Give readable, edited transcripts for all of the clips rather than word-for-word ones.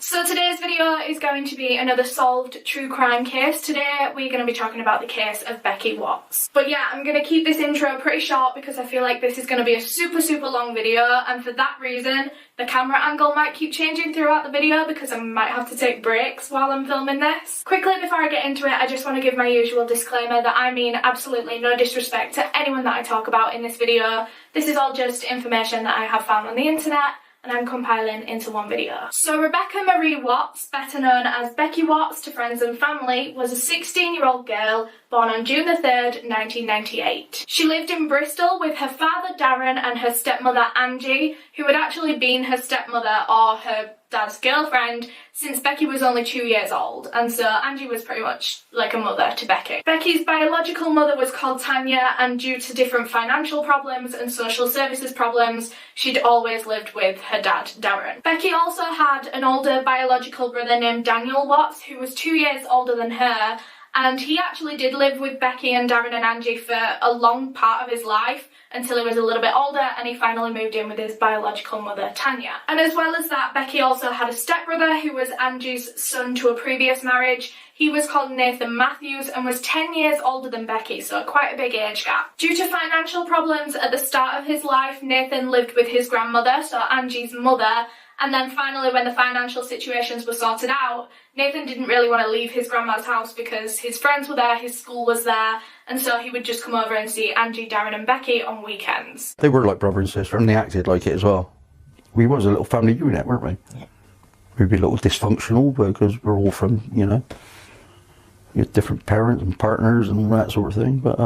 So today's video is going to be another solved true crime case. Today we're going to be talking about the case of Becky Watts. But yeah, I'm going to keep this intro pretty short because I feel like this is going to be a super long video, and for that reason the camera angle might keep changing throughout the video because I might have to take breaks while I'm filming this. Quickly before I get into it, I just want to give my usual disclaimer that I mean absolutely no disrespect to anyone that I talk about in this video. This is all just information that I have found on the internet and I'm compiling into one video. So Rebecca Marie Watts, better known as Becky Watts to friends and family, was a 16-year-old girl born on June the 3rd, 1998. She lived in Bristol with her father Darren and her stepmother Angie, who had actually been her stepmother or her dad's girlfriend since Becky was only 2 years old, and so Angie was pretty much like a mother to Becky. Becky's biological mother was called Tanya, and due to different financial problems and social services problems, she'd always lived with her dad, Darren. Becky also had an older biological brother named Daniel Watts, who was 2 years older than her, and he actually did live with Becky and Darren and Angie for a long part of his life until he was a little bit older and he finally moved in with his biological mother, Tanya. And as well as that, Becky also had a stepbrother who was Angie's son to a previous marriage. He was called Nathan Matthews and was 10 years older than Becky, so quite a big age gap. Due to financial problems at the start of his life, Nathan lived with his grandmother, so Angie's mother, and then finally when the financial situations were sorted out, Nathan didn't really want to leave his grandma's house because his friends were there, his school was there, and so he would just come over and see Angie, Darren and Becky on weekends. They were like brother and sister and they acted like it as well. We was a little family unit, weren't we? Yeah. We'd be a little dysfunctional because we're all from, you know, we had different parents and partners and all that sort of thing, but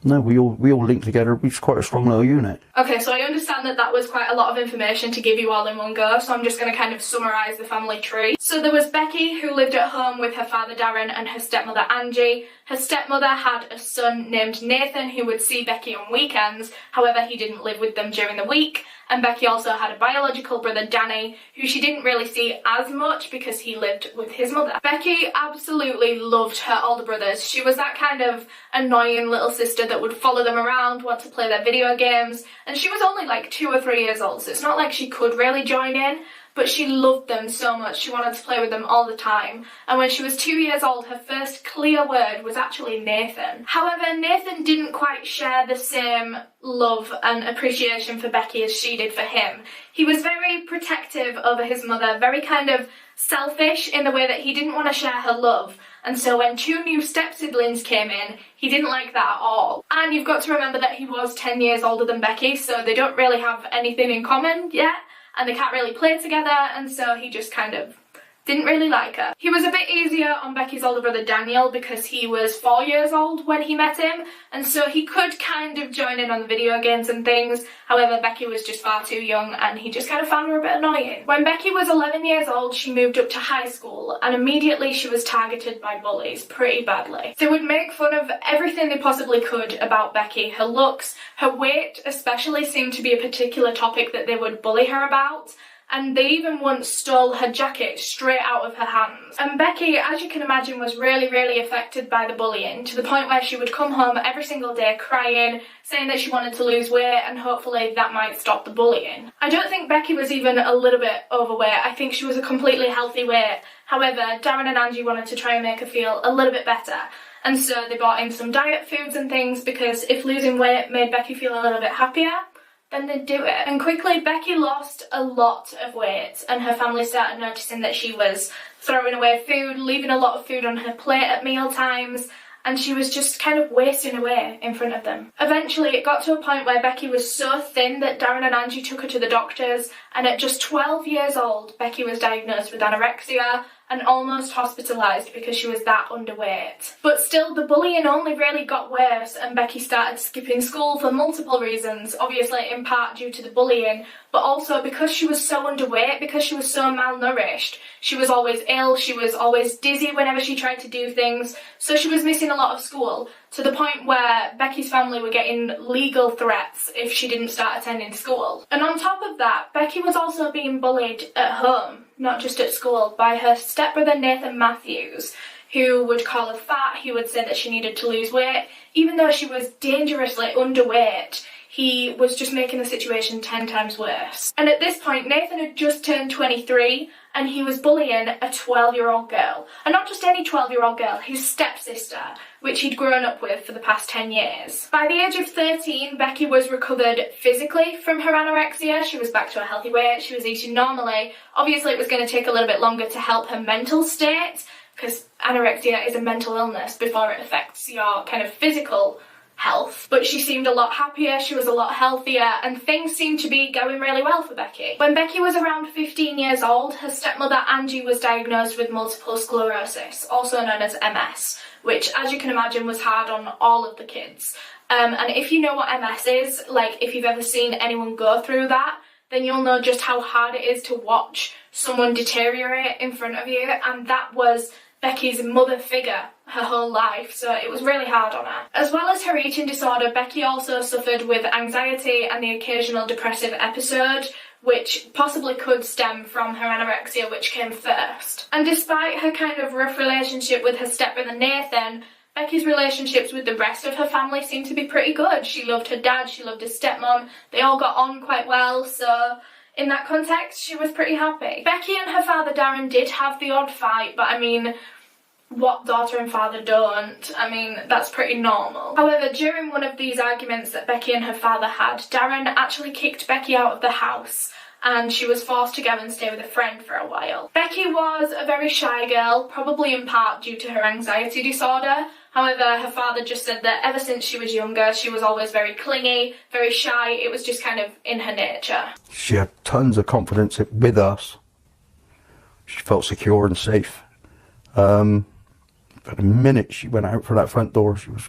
no, we all linked together. We was quite a strong little unit. Okay, so I understand that that was quite a lot of information to give you all in one go, so I'm just going to kind of summarise the family tree. So there was Becky, who lived at home with her father Darren and her stepmother Angie. Her stepmother had a son named Nathan who would see Becky on weekends, however he didn't live with them during the week. And Becky also had a biological brother, Danny, who she didn't really see as much because he lived with his mother. Becky absolutely loved her older brothers. She was that kind of annoying little sister that would follow them around, want to play their video games, and she was only like 2 or 3 years old, so it's not like she could really join in, but she loved them so much. She wanted to play with them all the time. And when she was 2 years old, her first clear word was actually Nathan. However, Nathan didn't quite share the same love and appreciation for Becky as she did for him. He was very protective over his mother, very kind of selfish in the way that he didn't want to share her love. And so when 2 new step-siblings came in, he didn't like that at all. And you've got to remember that he was 10 years older than Becky, so they don't really have anything in common yet, and they can't really play together, and so he just kind of didn't really like her. He was a bit easier on Becky's older brother Daniel because he was 4 years old when he met him, and so he could kind of join in on the video games and things. However, Becky was just far too young and he just kind of found her a bit annoying. When Becky was 11 years old, she moved up to high school, and immediately she was targeted by bullies pretty badly. They would make fun of everything they possibly could about Becky. Her looks, her weight especially seemed to be a particular topic that they would bully her about. And they even once stole her jacket straight out of her hands. And Becky, as you can imagine, was really affected by the bullying, to the point where she would come home every single day crying, saying that she wanted to lose weight and hopefully that might stop the bullying. I don't think Becky was even a little bit overweight. I think she was a completely healthy weight. However, Darren and Angie wanted to try and make her feel a little bit better. And so they bought in some diet foods and things because if losing weight made Becky feel a little bit happier, then they'd do it. And quickly Becky lost a lot of weight and her family started noticing that she was throwing away food, leaving a lot of food on her plate at meal times, and she was just kind of wasting away in front of them. Eventually it got to a point where Becky was so thin that Darren and Angie took her to the doctors, and at just 12 years old Becky was diagnosed with anorexia and almost hospitalised because she was that underweight. But still, the bullying only really got worse and Becky started skipping school for multiple reasons, obviously in part due to the bullying, but also because she was so underweight, because she was so malnourished. She was always ill, she was always dizzy whenever she tried to do things, so she was missing a lot of school, to the point where Becky's family were getting legal threats if she didn't start attending school. And on top of that, Becky was also being bullied at home, not just at school, by her stepbrother Nathan Matthews, who would call her fat, he would say that she needed to lose weight. Even though she was dangerously underweight, he was just making the situation 10 times worse. And at this point, Nathan had just turned 23 and he was bullying a 12-year-old girl. And not just any 12-year-old girl, his stepsister, which he'd grown up with for the past 10 years. By the age of 13, Becky was recovered physically from her anorexia. She was back to a healthy weight, she was eating normally. Obviously, it was going to take a little bit longer to help her mental state, because anorexia is a mental illness before it affects your kind of physical health. But she seemed a lot happier, she was a lot healthier, and things seemed to be going really well for Becky. When Becky was around 15 years old, her stepmother Angie was diagnosed with multiple sclerosis, also known as MS, which, as you can imagine, was hard on all of the kids. And if you know what MS is, like if you've ever seen anyone go through that, then you'll know just how hard it is to watch someone deteriorate in front of you, and that was Becky's mother figure her whole life, so it was really hard on her. As well as her eating disorder, Becky also suffered with anxiety and the occasional depressive episode, which possibly could stem from her anorexia, which came first. And despite her kind of rough relationship with her stepbrother Nathan, Becky's relationships with the rest of her family seemed to be pretty good. She loved her dad, she loved his stepmom, they all got on quite well, so in that context, she was pretty happy. Becky and her father Darren did have the odd fight, but I mean, what daughter and father don't? I mean, that's pretty normal. However, during one of these arguments that Becky and her father had, Darren actually kicked Becky out of the house, and she was forced to go and stay with a friend for a while. Becky was a very shy girl, probably in part due to her anxiety disorder. However, her father just said that ever since she was younger, she was always very clingy, very shy. It was just kind of in her nature. She had tons of confidence with us. She felt secure and safe. But the minute she went out for that front door, she was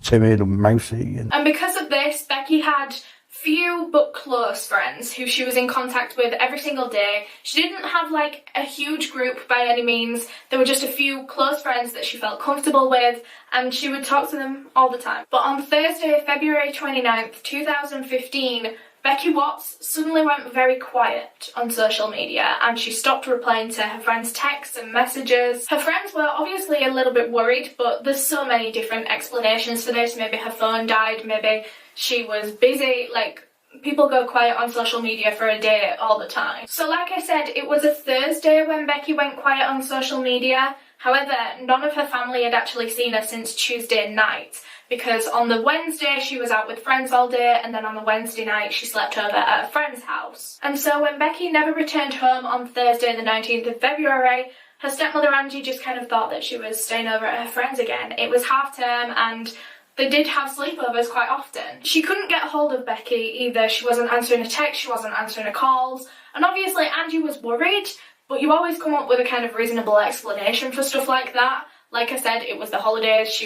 timid and mousy. And because of this, Becky had few but close friends who she was in contact with every single day. She didn't have like a huge group by any means. There were just a few close friends that she felt comfortable with, and she would talk to them all the time. But on Thursday, February 29th, 2015, Becky Watts suddenly went very quiet on social media, and she stopped replying to her friends' texts and messages. Her friends were obviously a little bit worried, but there's so many different explanations for this. Maybe her phone died, maybe she was busy. Like, people go quiet on social media for a day all the time. So like I said, it was a Thursday when Becky went quiet on social media. However, none of her family had actually seen her since Tuesday night, because on the Wednesday she was out with friends all day, and then on the Wednesday night she slept over at a friend's house. And so when Becky never returned home on Thursday the 19th of February, her stepmother Angie just kind of thought that she was staying over at her friend's again. It was half term and they did have sleepovers quite often. She couldn't get hold of Becky either. She wasn't answering a text, she wasn't answering her calls, and obviously Angie was worried, but you always come up with a kind of reasonable explanation for stuff like that. Like I said, it was the holidays,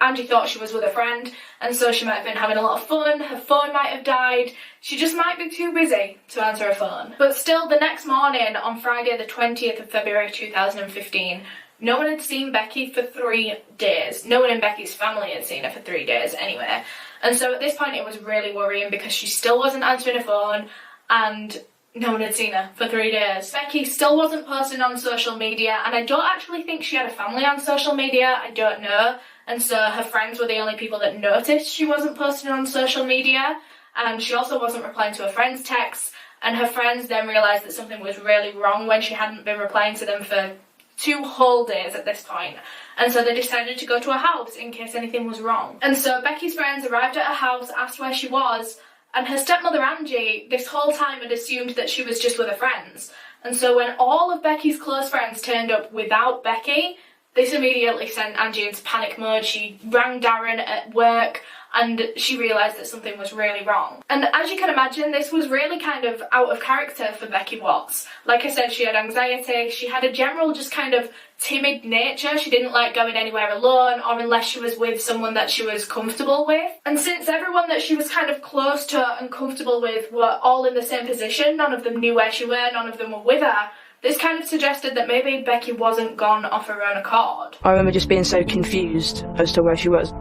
Angie thought she was with a friend, and so she might have been having a lot of fun, her phone might have died, she just might be too busy to answer her phone. But still, the next morning, on Friday the 20th of February 2015, no one had seen Becky for 3 days. No one in Becky's family had seen her for 3 days anyway. And so at this point it was really worrying because she still wasn't answering her phone, and no one had seen her for 3 days. Becky still wasn't posting on social media, and I don't actually think she had a family on social media, I don't know. And so her friends were the only people that noticed she wasn't posting on social media, and she also wasn't replying to her friends' texts, and her friends then realised that something was really wrong when she hadn't been replying to them for 2 whole days at this point. And so they decided to go to her house in case anything was wrong. And so Becky's friends arrived at her house, asked where she was, and her stepmother Angie this whole time had assumed that she was just with her friends. And so when all of Becky's close friends turned up without Becky, this immediately sent Angie into panic mode. She rang Darren at work, and she realised that something was really wrong. And as you can imagine, this was really kind of out of character for Becky Watts. Like I said, she had anxiety, she had a general just kind of timid nature. She didn't like going anywhere alone or unless she was with someone that she was comfortable with. And since everyone that she was kind of close to and comfortable with were all in the same position, none of them knew where she were, none of them were with her, this kind of suggested that maybe Becky wasn't gone off her own accord. I remember just being so confused as to where she was.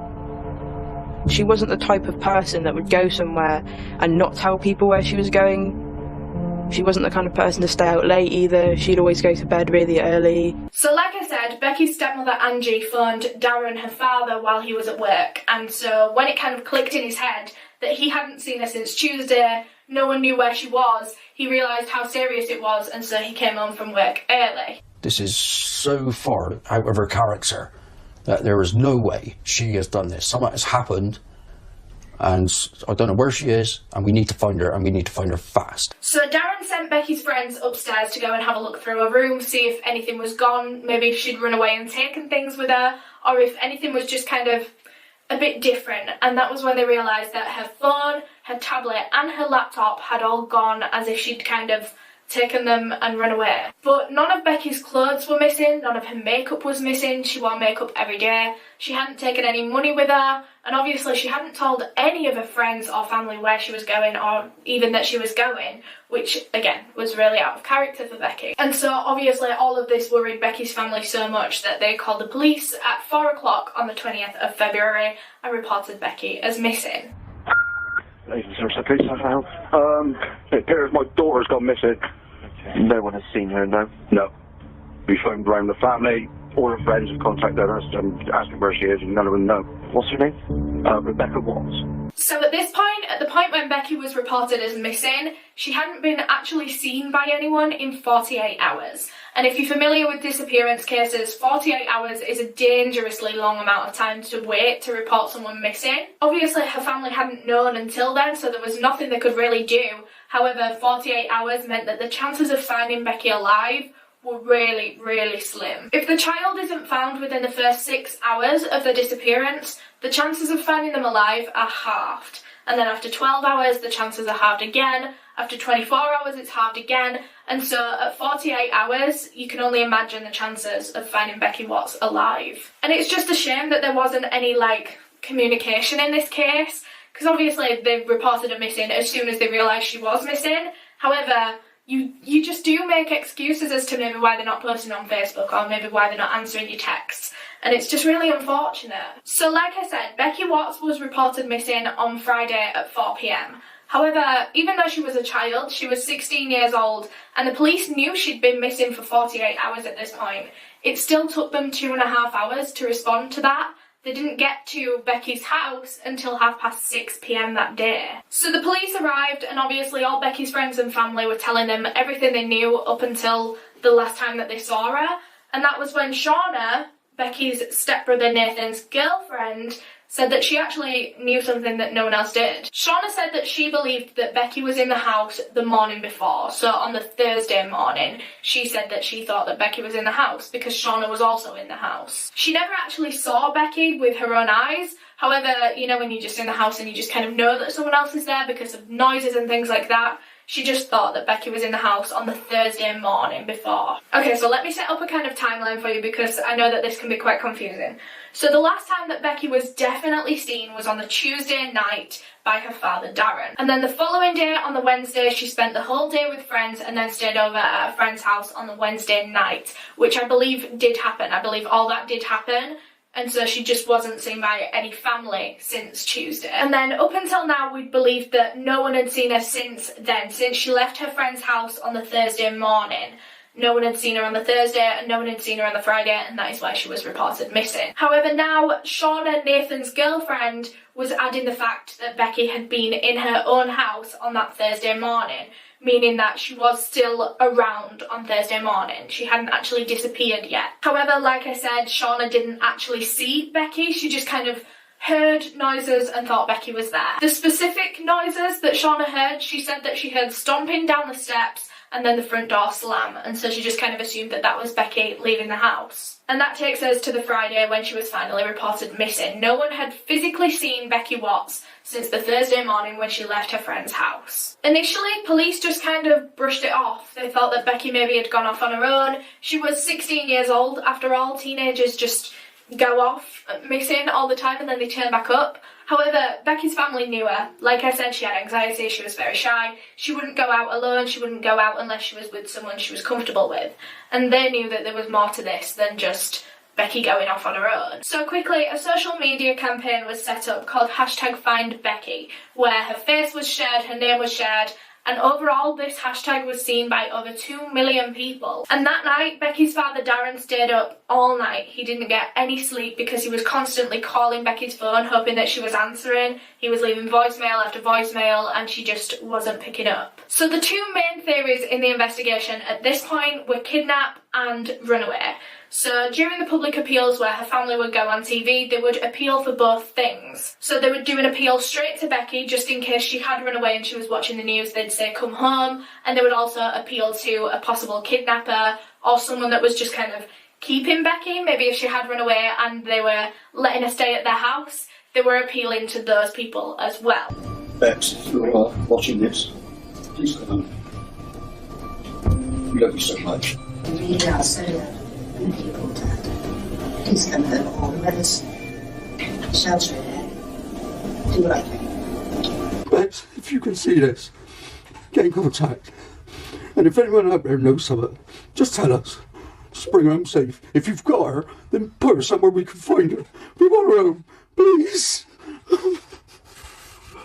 She wasn't the type of person that would go somewhere and not tell people where she was going. She wasn't the kind of person to stay out late either. She'd always go to bed really early. So like I said, Becky's stepmother Angie phoned Darren, her father, while he was at work, and so when it kind of clicked in his head that he hadn't seen her since Tuesday, no one knew where she was. He realised how serious it was, and so he came home from work early. This is so far out of her character that there is no way she has done this. Something has happened, and I don't know where she is, and we need to find her, and we need to find her fast. So Darren sent Becky's friends upstairs to go and have a look through her room, see if anything was gone, maybe if she'd run away and taken things with her, or if anything was just kind of a bit different. And that was when they realised that her phone, her tablet and her laptop had all gone, as if she'd kind of taken them and run away. But none of Becky's clothes were missing, none of her makeup was missing. She wore makeup every day. She hadn't taken any money with her, and obviously she hadn't told any of her friends or family where she was going, or even that she was going, which again was really out of character for Becky. And so obviously all of this worried Becky's family so much that they called the police at 4 o'clock on the 20th of February and reported Becky as missing. Ladies and gentlemen, please have help. It appears my daughter's gone missing. Okay. No one has seen her, no? No. We phoned around the family, all her friends have contacted us and asking where she is, and none of them know. What's her name? Rebecca Watts. So at this point, at the point when Becky was reported as missing, she hadn't been actually seen by anyone in 48 hours. And if you're familiar with disappearance cases, 48 hours is a dangerously long amount of time to wait to report someone missing. Obviously her family hadn't known until then, so there was nothing they could really do. However, 48 hours meant that the chances of finding Becky alive were really, really slim. If the child isn't found within the first 6 hours of their disappearance, the chances of finding them alive are halved. And then after 12 hours, the chances are halved again. After 24 hours, it's halved again. And so at 48 hours, you can only imagine the chances of finding Becky Watts alive. And it's just a shame that there wasn't any, communication in this case, because obviously they reported her missing as soon as they realised she was missing. However, you just do make excuses as to maybe why they're not posting on Facebook, or maybe why they're not answering your texts. And it's just really unfortunate. So like I said, Becky Watts was reported missing on Friday at 4 p.m. However, even though she was a child, she was 16 years old, and the police knew she'd been missing for 48 hours at this point. It still took them 2.5 hours to respond to that. They didn't get to Becky's house until 6:30 p.m. that day. So the police arrived, and obviously all Becky's friends and family were telling them everything they knew up until the last time that they saw her. And that was when Shauna, Becky's stepbrother Nathan's girlfriend, said that she actually knew something that no one else did. Shauna said that she believed that Becky was in the house the morning before, so on the Thursday morning, she said that she thought that Becky was in the house because Shauna was also in the house. She never actually saw Becky with her own eyes. However, you know when you're just in the house and you just kind of know that someone else is there because of noises and things like that, she just thought that Becky was in the house on the Thursday morning before. Okay, so let me set up a kind of timeline for you because I know that this can be quite confusing. So the last time that Becky was definitely seen was on the Tuesday night by her father Darren. And then the following day, on the Wednesday, she spent the whole day with friends and then stayed over at a friend's house on the Wednesday night, which I believe did happen. I believe all that did happen. And so she just wasn't seen by any family since Tuesday. And then up until now, we'd believed that no one had seen her since then, since she left her friend's house on the Thursday morning. No one had seen her on the Thursday and no one had seen her on the Friday, and that is why she was reported missing. However, now Shauna, Nathan's girlfriend, was adding the fact that Becky had been in her own house on that Thursday morning, meaning that she was still around on Thursday morning. She hadn't actually disappeared yet. However, like I said, Shauna didn't actually see Becky. She just kind of heard noises and thought Becky was there. The specific noises that Shauna heard, she said that she heard stomping down the steps and then the front door slam, and so she just kind of assumed that that was Becky leaving the house. And that takes us to the Friday when she was finally reported missing. No one had physically seen Becky Watts since the Thursday morning when she left her friend's house. Initially, police just kind of brushed it off. They thought that Becky maybe had gone off on her own. She was 16 years old. After all, teenagers just go off missing all the time and then they turn back up. However, Becky's family knew her. Like I said, she had anxiety, she was very shy. She wouldn't go out alone, she wouldn't go out unless she was with someone she was comfortable with. And they knew that there was more to this than just Becky going off on her own. So quickly, a social media campaign was set up called #FindBecky, where her face was shared, her name was shared, and overall this hashtag was seen by over 2 million people. And that night, Becky's father Darren stayed up all night. He didn't get any sleep because he was constantly calling Becky's phone, hoping that she was answering. He was leaving voicemail after voicemail and she just wasn't picking up. So the two main theories in the investigation at this point were kidnap and runaway. So during the public appeals where her family would go on TV, they would appeal for both things. So they would do an appeal straight to Becky just in case she had run away and she was watching the news. They'd say come home, and they would also appeal to a possible kidnapper or someone that was just kind of keeping Becky. Maybe if she had run away and they were letting her stay at their house, they were appealing to those people as well. Bex, if you are watching this, please come home. We love you so much. We are so people, Dad. Please come home or let us shelter it. Do what I can. Bex, if you can see this, get in contact. And if anyone out there knows something, just tell us. Just bring her home safe. If you've got her, then put her somewhere we can find her. We want her home, please.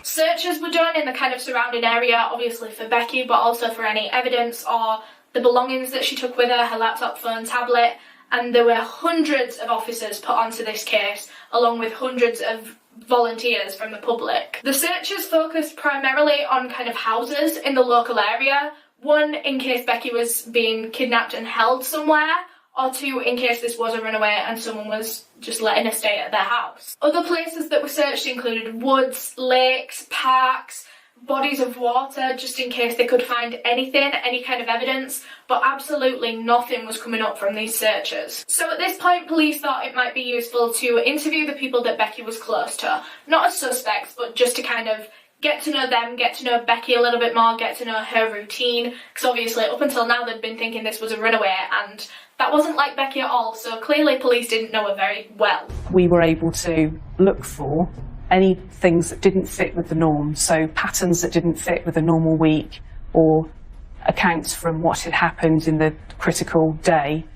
Searches were done in the kind of surrounding area, obviously for Becky, but also for any evidence or the belongings that she took with her laptop, phone, tablet, and there were hundreds of officers put onto this case, along with hundreds of volunteers from the public. The searches focused primarily on kind of houses in the local area, one in case Becky was being kidnapped and held somewhere, or two in case this was a runaway and someone was just letting her stay at their house. Other places that were searched included woods, lakes, parks, bodies of water, just in case they could find anything, any kind of evidence, but absolutely nothing was coming up from these searches. So at this point, police thought it might be useful to interview the people that Becky was close to, not as suspects, but just to kind of get to know them, get to know Becky a little bit more, get to know her routine, because obviously up until now they'd been thinking this was a runaway, and that wasn't like Becky at all, so clearly police didn't know her very well. We were able to look for any things that didn't fit with the norm, so patterns that didn't fit with a normal week or accounts from what had happened in the critical day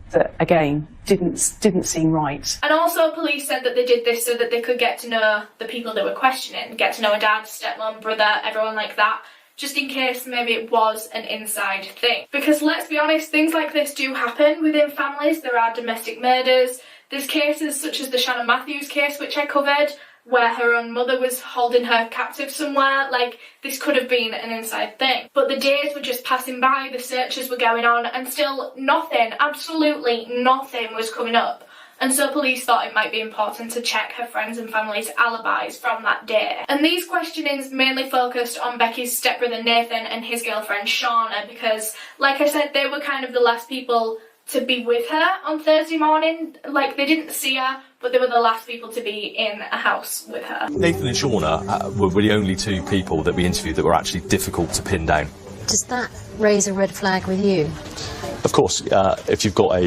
that, again, didn't seem right. And also police said that they did this so that they could get to know the people they were questioning, get to know her dad, stepmom, brother, everyone like that, just in case maybe it was an inside thing. Because let's be honest, things like this do happen within families. There are domestic murders, there's cases such as the Shannon Matthews case, which I covered, where her own mother was holding her captive somewhere. Like, this could have been an inside thing. But the days were just passing by, the searches were going on, and still nothing, absolutely nothing was coming up. And so police thought it might be important to check her friends and family's alibis from that day. And these questionings mainly focused on Becky's stepbrother Nathan and his girlfriend Shauna, because, like I said, they were kind of the last people to be with her on Thursday morning. Like, they didn't see her, but they were the last people to be in a house with her. Nathan and Shauna were the only two people that we interviewed that were actually difficult to pin down. Does that raise a red flag with you? Of course, if you've got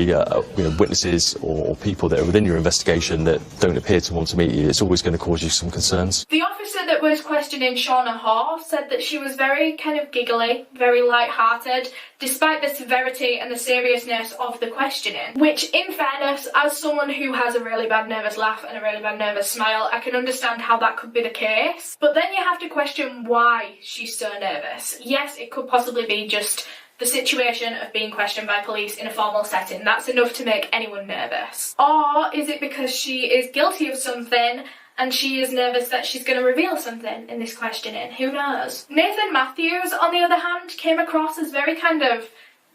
witnesses or people that are within your investigation that don't appear to want to meet you, it's always going to cause you some concerns. The officer that was questioning Shauna Haw said that she was very kind of giggly, very light-hearted, despite the severity and the seriousness of the questioning. Which, in fairness, as someone who has a really bad nervous laugh and a really bad nervous smile, I can understand how that could be the case. But then you have to question why she's so nervous. Yes, it could possibly be just the situation of being questioned by police in a formal setting. That's enough to make anyone nervous. Or is it because she is guilty of something and she is nervous that she's going to reveal something in this questioning? Who knows? Nathan Matthews, on the other hand, came across as very kind of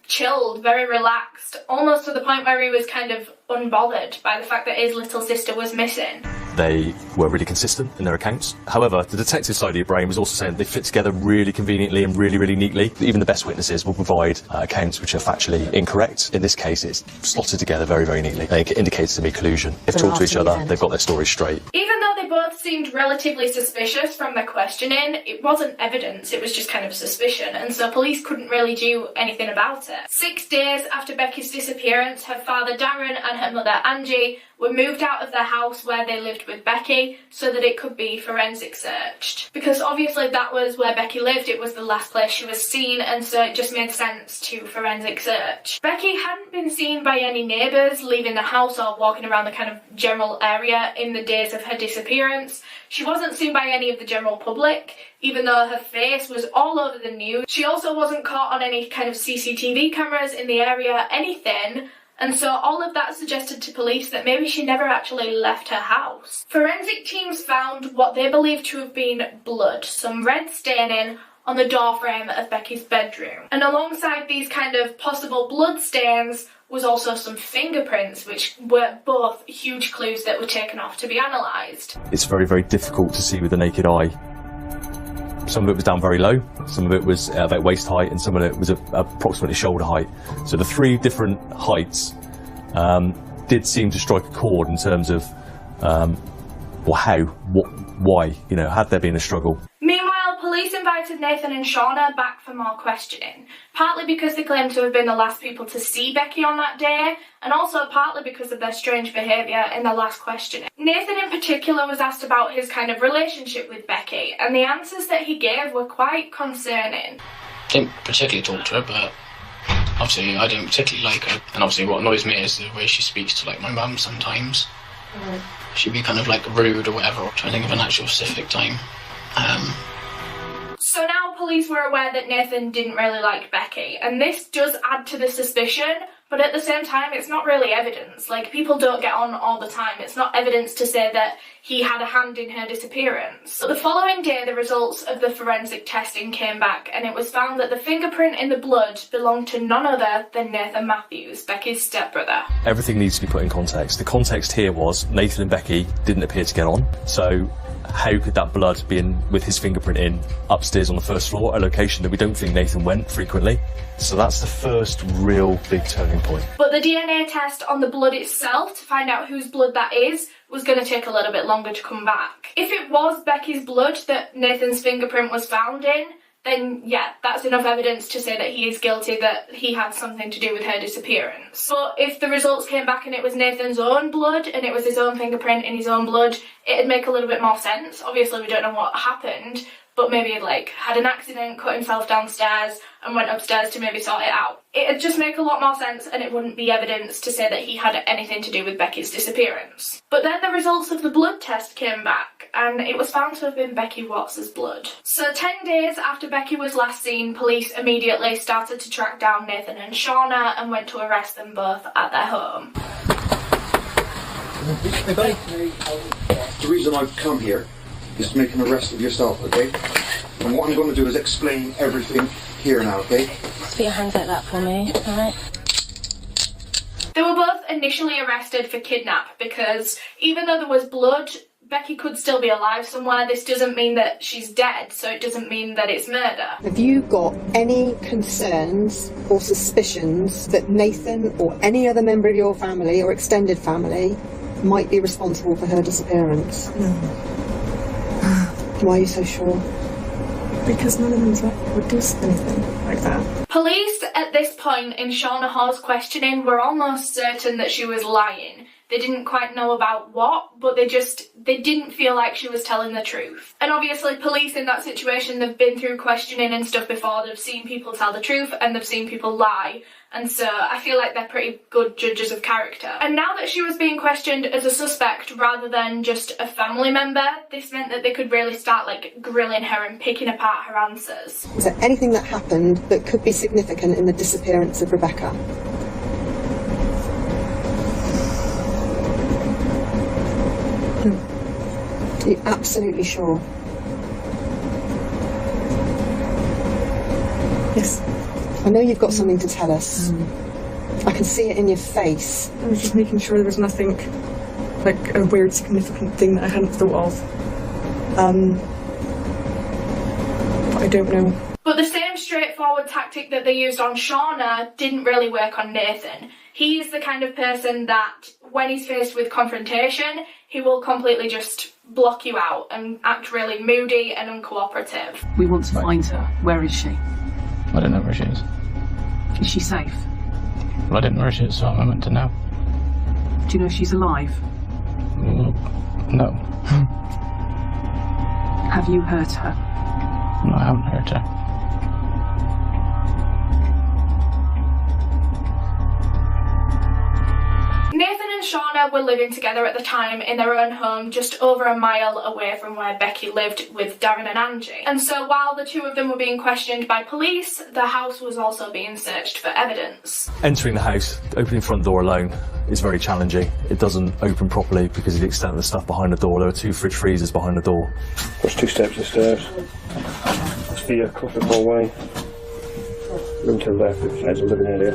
chilled, very relaxed, almost to the point where he was kind of unbothered by the fact that his little sister was missing. They were really consistent in their accounts. However, the detective side of your brain was also saying they fit together really conveniently and really, really neatly. Even the best witnesses will provide accounts which are factually incorrect. In this case, it's slotted together very, very neatly. It indicates to me collusion. They've talked to each other, they've got their stories straight. Even though they both seemed relatively suspicious from their questioning, it wasn't evidence, it was just kind of suspicion, and so police couldn't really do anything about it. 6 days after Becky's disappearance, her father Darren and her mother Angie were moved out of their house where they lived with Becky so that it could be forensic searched. Because obviously that was where Becky lived, it was the last place she was seen, and so it just made sense to forensic search. Becky hadn't been seen by any neighbours leaving the house or walking around the kind of general area in the days of her disappearance, records. She wasn't seen by any of the general public, even though her face was all over the news. She also wasn't caught on any kind of CCTV cameras in the area, anything. And so all of that suggested to police that maybe she never actually left her house. Forensic teams found what they believed to have been blood, some red staining on the doorframe of Becky's bedroom. And alongside these kind of possible blood stains was also some fingerprints, which were both huge clues that were taken off to be analysed. It's very, very difficult to see with the naked eye. Some of it was down very low, some of it was about waist height, and some of it was approximately shoulder height. So the three different heights did seem to strike a chord in terms of well, how, what, why, you know, had there been a struggle. Meanwhile, police invited Nathan and Shauna back for more questioning, partly because they claimed to have been the last people to see Becky on that day, and also partly because of their strange behaviour in the last questioning. Nathan in particular was asked about his kind of relationship with Becky, and the answers that he gave were quite concerning. Didn't particularly talk to her, but obviously I don't particularly like her, and obviously what annoys me is the way she speaks to like my mum sometimes. She'd be kind of like rude or whatever. I'm trying to think of an actual specific time. So now police were aware that Nathan didn't really like Becky, and this does add to the suspicion, but at the same time it's not really evidence. Like, people don't get on all the time. It's not evidence to say that he had a hand in her disappearance. But the following day the results of the forensic testing came back, and it was found that the fingerprint in the blood belonged to none other than Nathan Matthews, Becky's stepbrother. Everything needs to be put in context. The context here was Nathan and Becky didn't appear to get on, so how could that blood be in with his fingerprint in upstairs on the first floor, a location that we don't think Nathan went frequently? So that's the first real big turning point. But the DNA test on the blood itself to find out whose blood that is was going to take a little bit longer to come back. If it was Becky's blood that Nathan's fingerprint was found in, then yeah, that's enough evidence to say that he is guilty, that he had something to do with her disappearance. But if the results came back and it was Nathan's own blood and it was his own fingerprint in his own blood, it'd make a little bit more sense. Obviously we don't know what happened, but maybe he'd like had an accident, cut himself downstairs and went upstairs to maybe sort it out. It'd just make a lot more sense, and it wouldn't be evidence to say that he had anything to do with Becky's disappearance. But then the results of the blood test came back, and it was found to have been Becky Watts's blood. So 10 days after Becky was last seen, police immediately started to track down Nathan and Shauna and went to arrest them both at their home. Hey, buddy. The reason I've come here is to make an arrest of yourself, okay? And what I'm going to do is explain everything here now, okay? Just put your hands like that for me, alright? They were both initially arrested for kidnap because even though there was blood, Becky could still be alive somewhere. This doesn't mean that she's dead, so it doesn't mean that it's murder. Have you got any concerns or suspicions that Nathan or any other member of your family or extended family might be responsible for her disappearance? No. Why are you so sure? Because none of them would do anything like that. Police at this point in Shauna Hall's questioning were almost certain that she was lying. They didn't quite know about what, but they didn't feel like she was telling the truth. And obviously police in that situation, they've been through questioning and stuff before, they've seen people tell the truth and they've seen people lie. And so I feel like they're pretty good judges of character. And now that she was being questioned as a suspect rather than just a family member, this meant that they could really start like grilling her and picking apart her answers. Is there anything that happened that could be significant in the disappearance of Rebecca? Are you absolutely sure? Yes. I know you've got something to tell us. I can see it in your face. I was just making sure there was nothing, like a weird significant thing that I hadn't thought of. But I don't know. But the same straightforward tactic that they used on Shauna didn't really work on Nathan. He's the kind of person that, when he's faced with confrontation, he will completely just block you out and act really moody and uncooperative. We want to find her. Where is she? I don't know where she is. Is she safe? Well, I didn't know where she is, so I'm meant to know. Do you know if she's alive? No. Have you hurt her? No, I haven't hurt her. Nathan and Shauna were living together at the time in their own home just over a mile away from where Becky lived with Darren and Angie. And so while the two of them were being questioned by police, the house was also being searched for evidence. Entering the house, opening the front door alone is very challenging. It doesn't open properly because of the extent of the stuff behind the door. There are 2 fridge freezers behind the door. There's 2 steps of stairs. That's the closet hallway. Room to the left, it's a living area.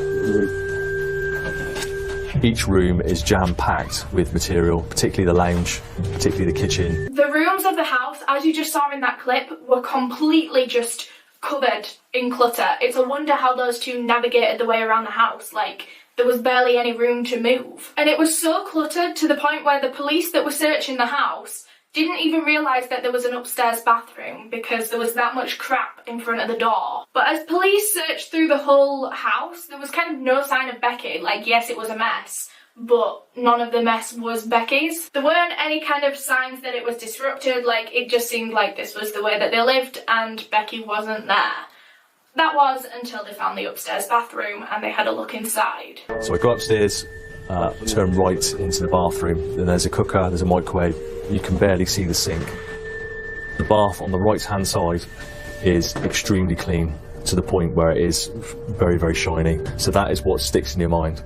Each room is jam-packed with material, particularly the lounge, particularly the kitchen. The rooms of the house, as you just saw in that clip, were completely just covered in clutter. It's a wonder how those two navigated the way around the house. Like, there was barely any room to move. And it was so cluttered to the point where the police that were searching the house didn't even realise that there was an upstairs bathroom because there was that much crap in front of the door. But as police searched through the whole house, there was kind of no sign of Becky. Like, yes, it was a mess, but none of the mess was Becky's. There weren't any kind of signs that it was disrupted. Like, it just seemed like this was the way that they lived and Becky wasn't there. That was until they found the upstairs bathroom and they had a look inside. So I go upstairs, turn right into the bathroom, and there's a cooker, there's a microwave. You can barely see the sink. The bath on the right-hand side is extremely clean to the point where it is very, very shiny. So that is what sticks in your mind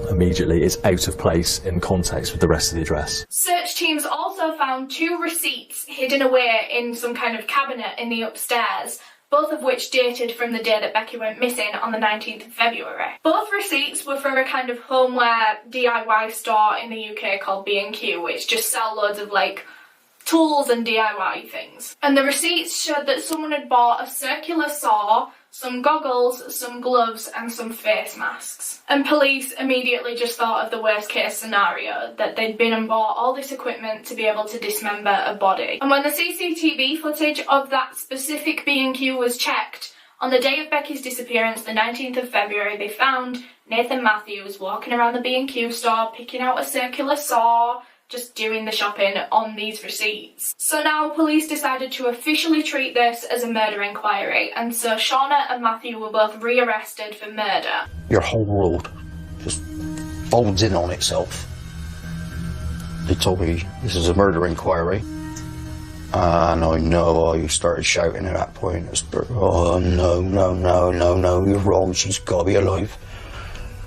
immediately. It's out of place in context with the rest of the address. Search teams also found 2 receipts hidden away in some kind of cabinet in the upstairs, both of which dated from the day that Becky went missing on the 19th of February. Both receipts were for a kind of homeware DIY store in the UK called B&Q, which just sell loads of like tools and DIY things. And the receipts showed that someone had bought a circular saw, some goggles, some gloves and some face masks. And police immediately just thought of the worst case scenario, that they'd been and bought all this equipment to be able to dismember a body. And when the CCTV footage of that specific B&Q was checked, on the day of Becky's disappearance, the 19th of February, they found Nathan Matthews walking around the B&Q store, picking out a circular saw, just doing the shopping on these receipts. So now police decided to officially treat this as a murder inquiry, and so Shauna and Matthew were both rearrested for murder. Your whole world just folds in on itself. They told me this is a murder inquiry, and I know I started shouting at that point. Oh no, you're wrong, she's got to be alive.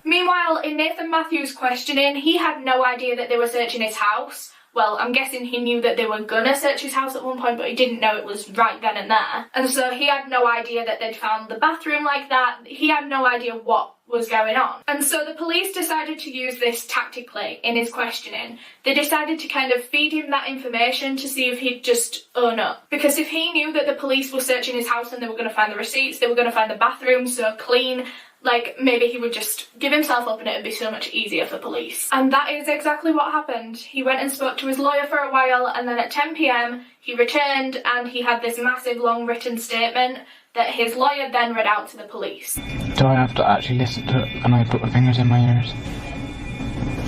Meanwhile, in Nathan Matthews' questioning, he had no idea that they were searching his house. Well, I'm guessing he knew that they were gonna search his house at one point, but he didn't know it was right then and there. And so he had no idea that they'd found the bathroom like that. He had no idea what was going on. And so the police decided to use this tactically in his questioning. They decided to kind of feed him that information to see if he'd just own up. Because if he knew that the police were searching his house and they were going to find the receipts, they were going to find the bathroom so clean, like, maybe he would just give himself up and it would be so much easier for police. And that is exactly what happened. He went and spoke to his lawyer for a while, and then at 10 PM he returned and he had this massive long written statement that his lawyer then read out to the police. Do I have to actually listen to it? Can I put my fingers in my ears?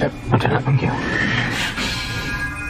Yep, I'll do that, thank you.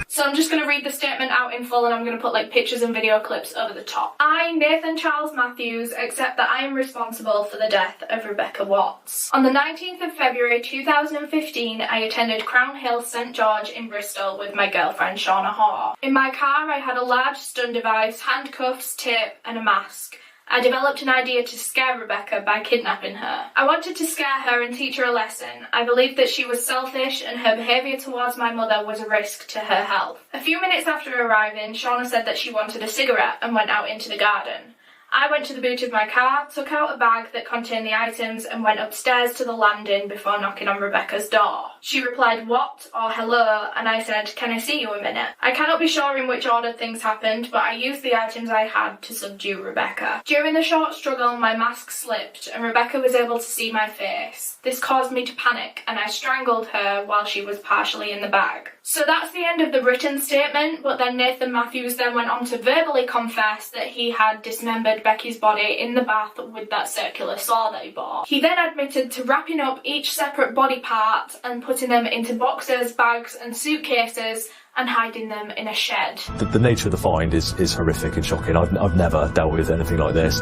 So I'm just going to read the statement out in full and I'm going to put like pictures and video clips over the top. I, Nathan Charles Matthews, accept that I am responsible for the death of Rebecca Watts. On the 19th of February 2015, I attended Crown Hill St George in Bristol with my girlfriend Shauna Haw. In my car I had a large stun device, handcuffs, tape and a mask. I developed an idea to scare Rebecca by kidnapping her. I wanted to scare her and teach her a lesson. I believed that she was selfish and her behaviour towards my mother was a risk to her health. A few minutes after arriving, Shauna said that she wanted a cigarette and went out into the garden. I went to the boot of my car, took out a bag that contained the items and went upstairs to the landing before knocking on Rebecca's door. She replied, "What?" or "Hello," and I said, "Can I see you a minute?" I cannot be sure in which order things happened, but I used the items I had to subdue Rebecca. During the short struggle, my mask slipped and Rebecca was able to see my face. This caused me to panic and I strangled her while she was partially in the bag. So that's the end of the written statement, but then Nathan Matthews then went on to verbally confess that he had dismembered Becky's body in the bath with that circular saw that he bought. He then admitted to wrapping up each separate body part and putting them into boxes, bags and suitcases and hiding them in a shed. The nature of the find is horrific and shocking. I've never dealt with anything like this.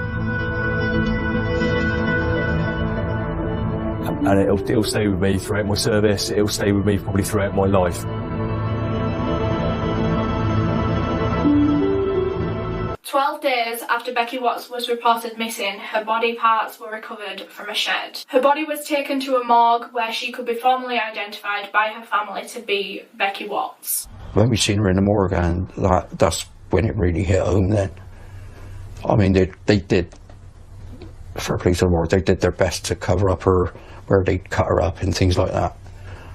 and it'll stay with me throughout my service. It'll stay with me probably throughout my life. 12 days after Becky Watts was reported missing, her body parts were recovered from a shed. Her body was taken to a morgue where she could be formally identified by her family to be Becky Watts. When we seen her in the morgue, and that's when it really hit home then. I mean, they did, for a police and morgue, they did their best to cover up her, where they'd cut her up and things like that.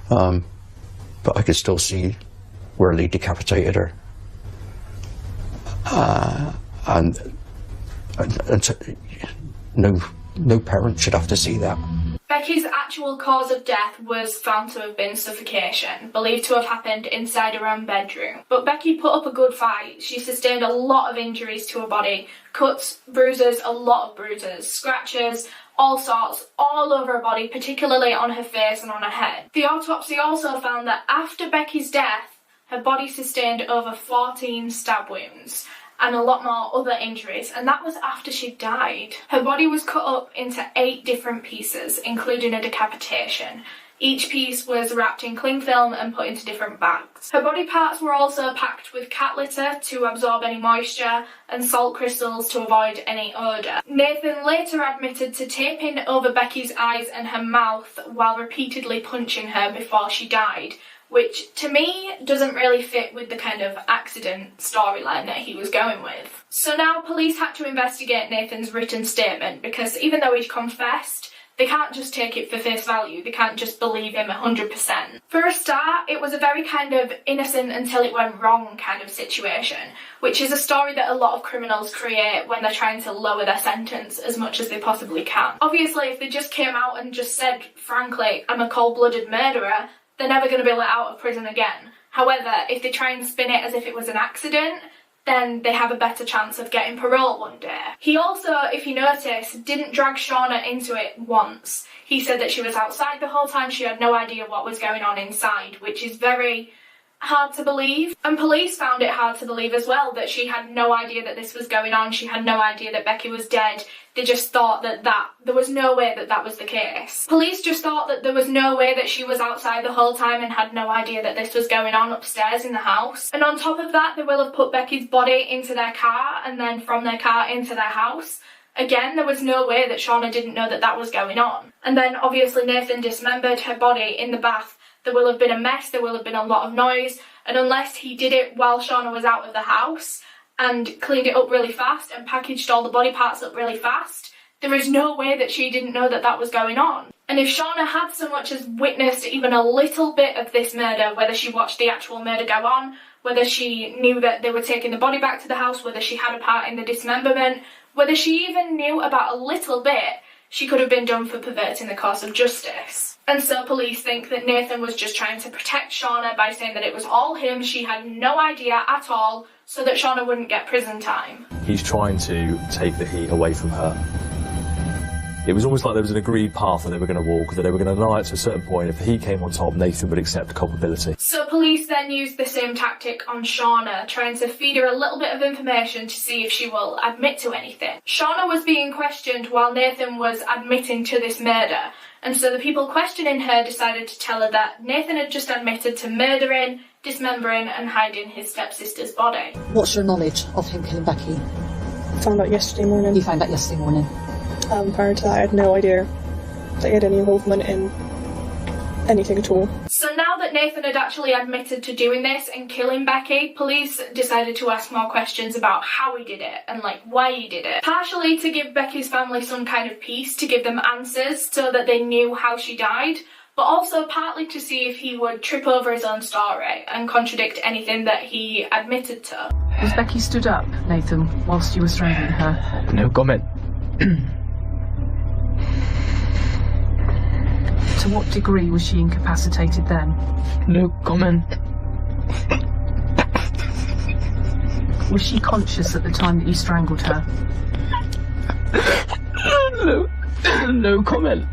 But I could still see where they decapitated her. And no parent should have to see that. Becky's actual cause of death was found to have been suffocation, believed to have happened inside her own bedroom. But Becky put up a good fight. She sustained a lot of injuries to her body, cuts, bruises, a lot of bruises, scratches, all sorts, all over her body, particularly on her face and on her head. The autopsy also found that after Becky's death, her body sustained over 14 stab wounds and a lot more other injuries, and that was after she died. Her body was cut up into 8 different pieces, including a decapitation. Each piece was wrapped in cling film and put into different bags. Her body parts were also packed with cat litter to absorb any moisture and salt crystals to avoid any odour. Nathan later admitted to taping over Becky's eyes and her mouth while repeatedly punching her before she died, which to me doesn't really fit with the kind of accident storyline that he was going with. So now police had to investigate Nathan's written statement, because even though he'd confessed, they can't just take it for face value, they can't just believe him 100%. For a start, it was a very kind of innocent until it went wrong kind of situation, which is a story that a lot of criminals create when they're trying to lower their sentence as much as they possibly can. Obviously, if they just came out and just said, frankly, I'm a cold-blooded murderer, they're never going to be let out of prison again. However, if they try and spin it as if it was an accident, then they have a better chance of getting parole one day. He also, if you notice, didn't drag Shauna into it once. He said that she was outside the whole time, she had no idea what was going on inside, which is very hard to believe. And police found it hard to believe as well, that she had no idea that this was going on, she had no idea that Becky was dead. They just thought that there was no way that was the case. Police just thought that there was no way that she was outside the whole time and had no idea that this was going on upstairs in the house. And on top of that, they will have put Becky's body into their car and then from their car into their house. Again, there was no way that Shauna didn't know that was going on. And then obviously Nathan dismembered her body in the bath. There will have been a mess, there will have been a lot of noise, and unless he did it while Shauna was out of the house and cleaned it up really fast and packaged all the body parts up really fast, there is no way that she didn't know that was going on. And if Shauna had so much as witnessed even a little bit of this murder, whether she watched the actual murder go on, whether she knew that they were taking the body back to the house, whether she had a part in the dismemberment, whether she even knew about a little bit, she could have been done for perverting the course of justice. And so police think that Nathan was just trying to protect Shauna by saying that it was all him, she had no idea at all, so that Shauna wouldn't get prison time. He's trying to take the heat away from her. It was almost like there was an agreed path that they were going to walk, that they were going to lie to a certain point. If the heat came on top, Nathan would accept culpability. So police then used the same tactic on Shauna, trying to feed her a little bit of information to see if she will admit to anything. Shauna was being questioned while Nathan was admitting to this murder, and so the people questioning her decided to tell her that Nathan had just admitted to murdering, dismembering and hiding his stepsister's body. What's your knowledge of him killing Becky? I found out yesterday morning. You found out yesterday morning? Prior to that, I had no idea that he had any involvement in anything at all. So now that Nathan had actually admitted to doing this and killing Becky, police decided to ask more questions about how he did it and why he did it. Partially to give Becky's family some kind of peace, to give them answers so that they knew how she died, but also partly to see if he would trip over his own story and contradict anything that he admitted to. Was Becky stood up, Nathan, whilst you were strangling her? No comment. To what degree was she incapacitated then? No comment. Was she conscious at the time that you strangled her? No comment.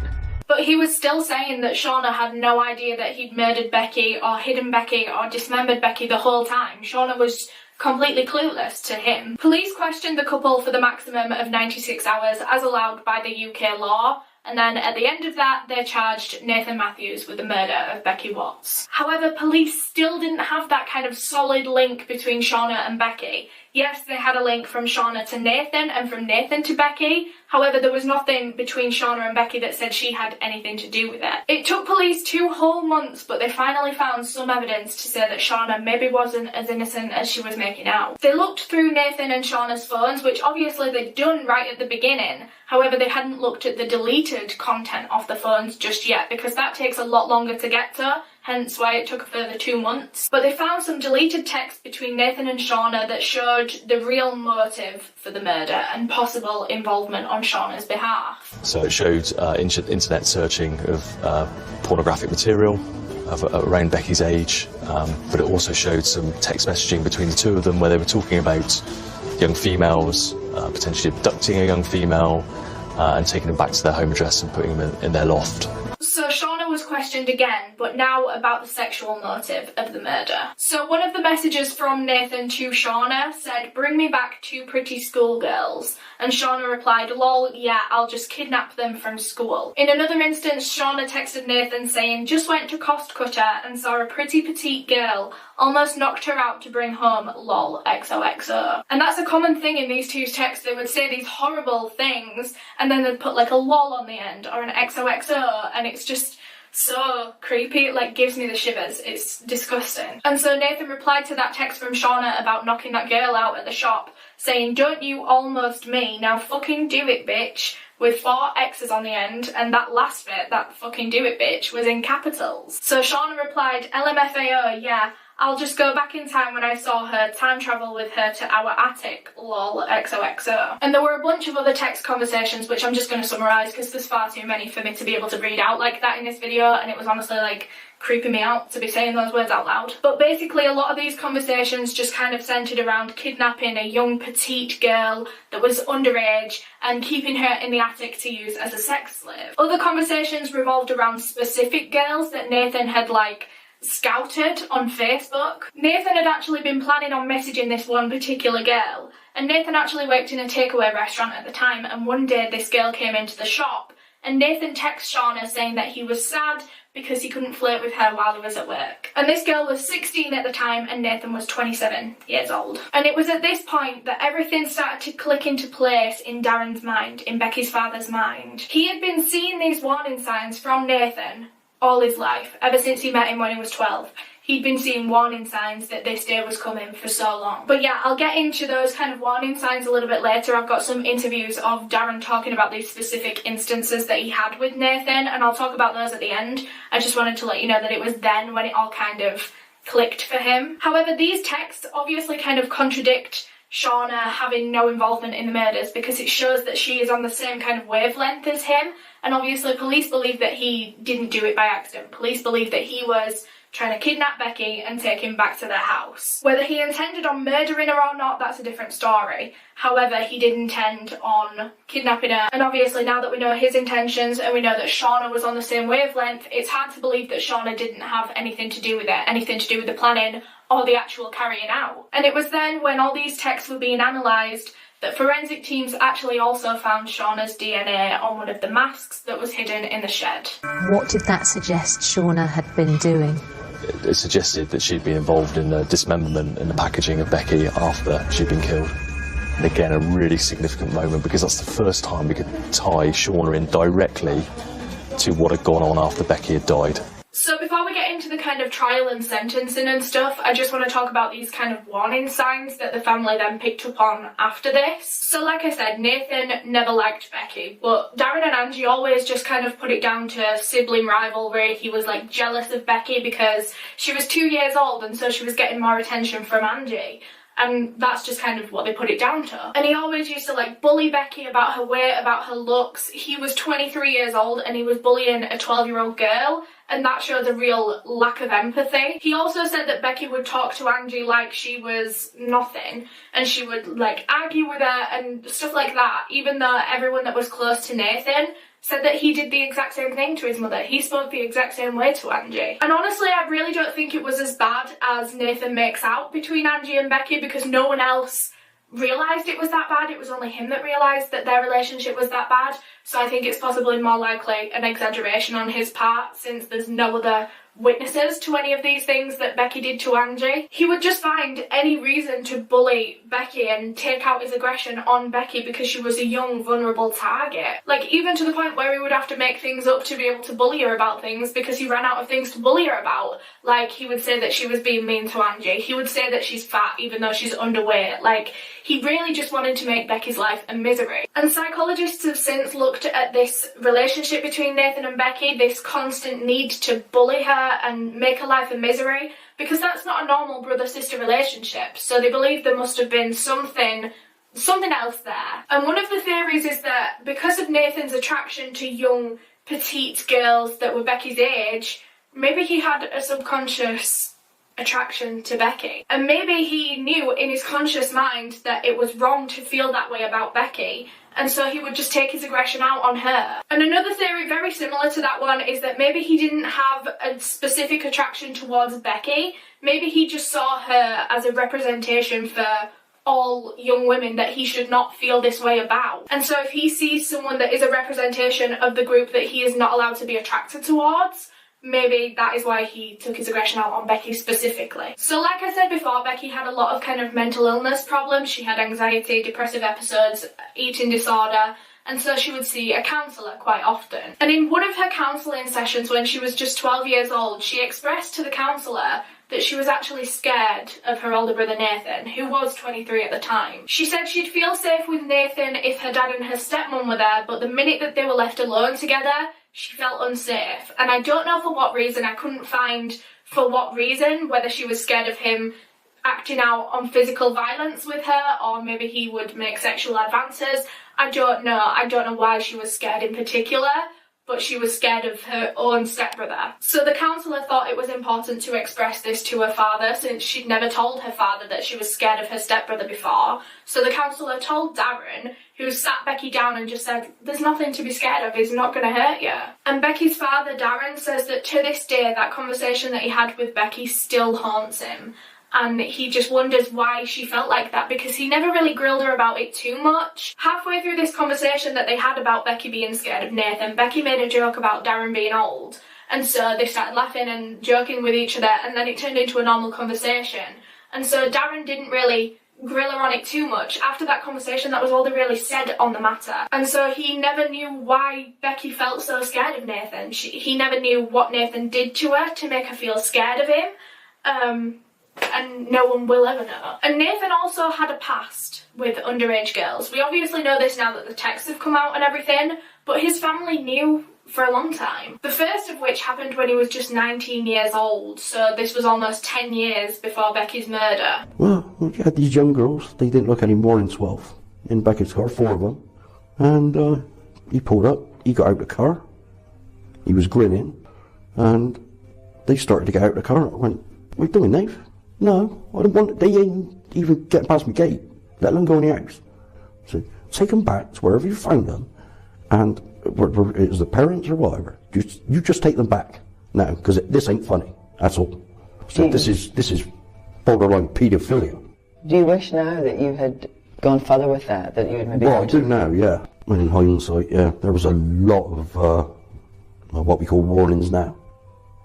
But he was still saying that Shauna had no idea that he'd murdered Becky or hidden Becky or dismembered Becky the whole time. Shauna was completely clueless to him. Police questioned the couple for the maximum of 96 hours as allowed by the UK law, and then at the end of that, they charged Nathan Matthews with the murder of Becky Watts. However, police still didn't have that kind of solid link between Shauna and Becky. Yes, they had a link from Shauna to Nathan and from Nathan to Becky. However, there was nothing between Shauna and Becky that said she had anything to do with it. It took police 2 whole months, but they finally found some evidence to say that Shauna maybe wasn't as innocent as she was making out. They looked through Nathan and Shauna's phones, which obviously they'd done right at the beginning. However, they hadn't looked at the deleted content of the phones just yet, because that takes a lot longer to get to, hence why it took a further 2 months. But they found some deleted text between Nathan and Shauna that showed the real motive for the murder and possible involvement on Shauna's behalf. So it showed internet searching of pornographic material of around Becky's age, but it also showed some text messaging between the two of them where they were talking about young females, potentially abducting a young female and taking them back to their home address and putting them in their loft. So Shauna was questioned again, but now about the sexual motive of the murder. So one of the messages from Nathan to Shauna said, "Bring me back 2 pretty schoolgirls." And Shauna replied, "Lol, yeah, I'll just kidnap them from school." In another instance, Shauna texted Nathan saying, "Just went to Cost Cutter and saw a pretty petite girl. Almost knocked her out to bring home, lol, XOXO." And that's a common thing in these 2 texts. They would say these horrible things and then they'd put like a lol on the end or an XOXO, and it's just so creepy. It like gives me the shivers. It's disgusting. And so Nathan replied to that text from Shauna about knocking that girl out at the shop, saying, "Don't you almost me, now fucking do it, bitch," with 4 X's on the end, and that last bit, that fucking do it, bitch, was in capitals. So Shauna replied, "LMFAO, yeah, I'll just go back in time when I saw her, time travel with her to our attic, lol, XOXO." And there were a bunch of other text conversations which I'm just going to summarise because there's far too many for me to be able to read out like that in this video, and it was honestly like creeping me out to be saying those words out loud. But basically a lot of these conversations just kind of centred around kidnapping a young petite girl that was underage and keeping her in the attic to use as a sex slave. Other conversations revolved around specific girls that Nathan had like scouted on Facebook. Nathan had actually been planning on messaging this one particular girl, and Nathan actually worked in a takeaway restaurant at the time, and one day this girl came into the shop and Nathan texted Shauna saying that he was sad because he couldn't flirt with her while he was at work. And this girl was 16 at the time and Nathan was 27 years old. And it was at this point that everything started to click into place in Darren's mind, in Becky's father's mind. He had been seeing these warning signs from Nathan all his life, ever since he met him when he was 12. He'd been seeing warning signs that this day was coming for so long. But yeah, I'll get into those kind of warning signs a little bit later. I've got some interviews of Darren talking about these specific instances that he had with Nathan, and I'll talk about those at the end. I just wanted to let you know that it was then when it all kind of clicked for him. However, these texts obviously kind of contradict Shauna having no involvement in the murders, because it shows that she is on the same kind of wavelength as him, and obviously police believe that he didn't do it by accident. Police believe that he was trying to kidnap Becky and take him back to their house. Whether he intended on murdering her or not, that's a different story. However, he did intend on kidnapping her, and obviously now that we know his intentions and we know that Shauna was on the same wavelength, it's hard to believe that Shauna didn't have anything to do with it, anything to do with the planning or the actual carrying out. And it was then, when all these texts were being analysed, that forensic teams actually also found Shauna's DNA on one of the masks that was hidden in the shed. What did that suggest Shauna had been doing? It suggested that she'd been involved in the dismemberment and the packaging of Becky after she'd been killed. And again, a really significant moment, because that's the first time we could tie Shauna in directly to what had gone on after Becky had died. So before we get into the kind of trial and sentencing and stuff, I just want to talk about these kind of warning signs that the family then picked up on after this. So like I said, Nathan never liked Becky, but Darren and Angie always just kind of put it down to sibling rivalry. He was like jealous of Becky because she was 2 years old and so she was getting more attention from Angie. And that's just kind of what they put it down to. And he always used to like bully Becky about her weight, about her looks. He was 23 years old and he was bullying a 12-year-old girl, and that shows a real lack of empathy. He also said that Becky would talk to Angie like she was nothing, and she would like argue with her and stuff like that, even though everyone that was close to Nathan said that he did the exact same thing to his mother. He spoke the exact same way to Angie. And honestly, I really don't think it was as bad as Nathan makes out between Angie and Becky, because no one else realised it was that bad. It was only him that realised that their relationship was that bad. So I think it's possibly more likely an exaggeration on his part, since there's no other witnesses to any of these things that Becky did to Angie. He would just find any reason to bully Becky and take out his aggression on Becky because she was a young, vulnerable target. Like, even to the point where he would have to make things up to be able to bully her about things because he ran out of things to bully her about. Like, he would say that she was being mean to Angie. He would say that she's fat even though she's underweight. Like, he really just wanted to make Becky's life a misery. And psychologists have since looked at this relationship between Nathan and Becky, this constant need to bully her and make her life a misery, because that's not a normal brother-sister relationship. So they believe there must have been something else there. And one of the theories is that because of Nathan's attraction to young, petite girls that were Becky's age, maybe he had a subconscious attraction to Becky. And maybe he knew in his conscious mind that it was wrong to feel that way about Becky, and so he would just take his aggression out on her. And another theory very similar to that one is that maybe he didn't have a specific attraction towards Becky. Maybe he just saw her as a representation for all young women that he should not feel this way about. And so if he sees someone that is a representation of the group that he is not allowed to be attracted towards, maybe that is why he took his aggression out on Becky specifically. So like I said before, Becky had a lot of kind of mental illness problems. She had anxiety, depressive episodes, eating disorder, and so she would see a counsellor quite often. And in one of her counselling sessions when she was just 12 years old, she expressed to the counsellor that she was actually scared of her older brother Nathan, who was 23 at the time. She said she'd feel safe with Nathan if her dad and her stepmom were there, but the minute that they were left alone together, she felt unsafe. And I don't know for what reason. I couldn't find for what reason, whether she was scared of him acting out on physical violence with her, or maybe he would make sexual advances. I don't know. I don't know why she was scared in particular, but she was scared of her own stepbrother. So the counsellor thought it was important to express this to her father, since she'd never told her father that she was scared of her stepbrother before. So the counsellor told Darren, who sat Becky down and just said, "There's nothing to be scared of, he's not going to hurt you." And Becky's father, Darren, says that to this day, that conversation that he had with Becky still haunts him. And he just wonders why she felt like that, because he never really grilled her about it too much. Halfway through this conversation that they had about Becky being scared of Nathan, Becky made a joke about Darren being old. And so they started laughing and joking with each other, and then it turned into a normal conversation. And so Darren didn't really grill her on it too much. After that conversation, that was all they really said on the matter. And so he never knew why Becky felt so scared of Nathan. He never knew what Nathan did to her to make her feel scared of him. And no one will ever know. And Nathan also had a past with underage girls. We obviously know this now that the texts have come out and everything, but his family knew for a long time. The first of which happened when he was just 19 years old, so this was almost 10 years before Becky's murder. Well, you had these young girls, they didn't look any more than 12, in Becky's car, 4 of them. And he pulled up, he got out of the car, he was grinning, and they started to get out of the car. I went, "What are you doing, Nate?" "No, I don't want, they ain't even getting past my gate, let alone go in the house." So take them back to wherever you found them, and it was the parents or whatever, you just take them back now, because this ain't funny, that's all. So this is borderline paedophilia. Do you wish now that you had gone further with that you had maybe... Well, I do now, yeah. In hindsight, yeah, there was a lot of what we call warnings now,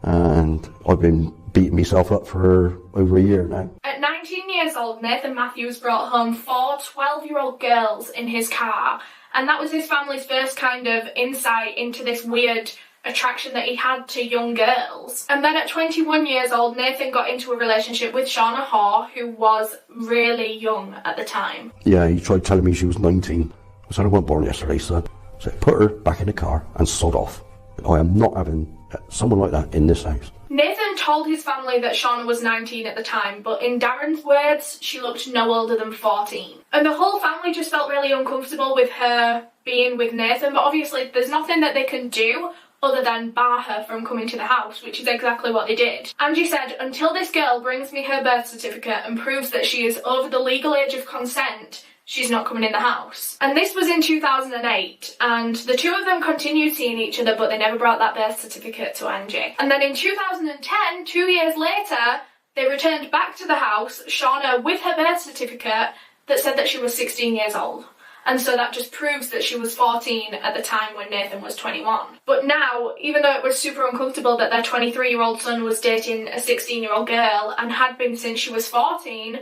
and I've been beating myself up for over a year now. At 19 years old, Nathan Matthews brought home 4 12-year-old girls in his car, and that was his family's first kind of insight into this weird attraction that he had to young girls. And then at 21 years old, Nathan got into a relationship with Shauna Haw, who was really young at the time. Yeah, he tried telling me she was 19. I said, "I wasn't born yesterday, son." So put her back in the car and sod off. I am not having someone like that in this house. Nathan told his family that Shauna was 19 at the time, but in Darren's words, she looked no older than 14. And the whole family just felt really uncomfortable with her being with Nathan, but obviously there's nothing that they can do other than bar her from coming to the house, which is exactly what they did. Angie said, "Until this girl brings me her birth certificate and proves that she is over the legal age of consent, she's not coming in the house." And this was in 2008, and the two of them continued seeing each other, but they never brought that birth certificate to Angie. And then in 2010, 2 years later, they returned back to the house, Shauna with her birth certificate, that said that she was 16 years old. And so that just proves that she was 14 at the time when Nathan was 21. But now, even though it was super uncomfortable that their 23-year-old son was dating a 16-year-old girl and had been since she was 14,